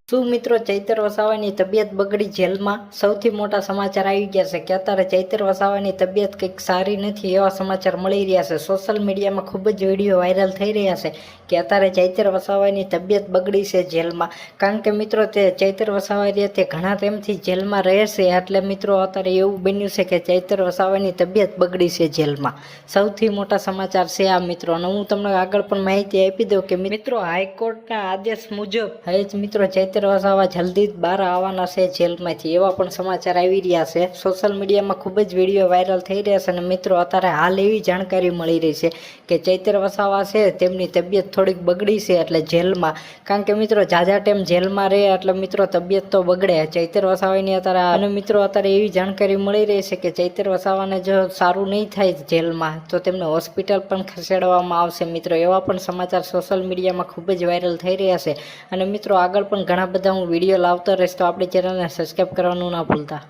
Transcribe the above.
શું મિત્રો ચૈતર વસાવાની તબિયત બગડી જેલમાં? સૌથી મોટા સમાચાર આવી ગયા છે કે અત્યારે ચૈતર વસાવાની તબિયત કંઈક સારી નથી એવા સમાચાર મળી રહ્યા છે. સોશિયલ મીડિયામાં ખૂબ જ વિડીયો વાયરલ થઈ રહ્યા છે કે અત્યારે ચૈતર વસાવાની તબિયત બગડી છે જેલમાં. કારણ કે મિત્રો તે ચૈતર વસાવા તે ઘણા ટાઈમથી જેલમાં રહે છે, એટલે મિત્રો અત્યારે એવું બન્યું છે કે ચૈતર વસાવાની તબિયત બગડી છે જેલમાં. સૌથી મોટા સમાચાર છે આ મિત્રો, અને હું તમને આગળ પણ માહિતી આપી દઉં કે મિત્રો હાઈકોર્ટના આદેશ મુજબ હવે જ મિત્રો ચૈતર વસાવા જલ્દી જ બહાર આવવાના છે જેલમાંથી, એવા પણ સમાચાર આવી રહ્યા છે. સોશિયલ મીડિયામાં ખૂબ જ વિડીયો વાયરલ થઈ રહ્યા છે અને મિત્રો અત્યારે હાલ એવી જાણકારી મળી રહી છે કે ચૈતર વસાવા છે તેમની તબિયત થોડીક બગડી છે, એટલે જેલમાં. કારણ કે મિત્રો ઝાઝા ટાઈમ જેલમાં રહે એટલે મિત્રો તબિયત તો બગડે ચૈતર વસાવાની અત્યારે. અને મિત્રો અત્યારે એવી જાણકારી મળી રહી છે કે ચૈતર વસાવાને જો સારું નહીં થાય જેલમાં તો તેમને હોસ્પિટલ પણ ખસેડવામાં આવશે મિત્રો, એવા પણ સમાચાર સોશિયલ મીડિયામાં ખૂબ જ વાયરલ થઈ રહ્યા છે. અને મિત્રો આગળ પણ ઘણા બધા હું વિડીયો લાવતો રહીશ, તો આપણી ચેનલને સબસ્ક્રાઈબ કરવાનું ના ભૂલતા.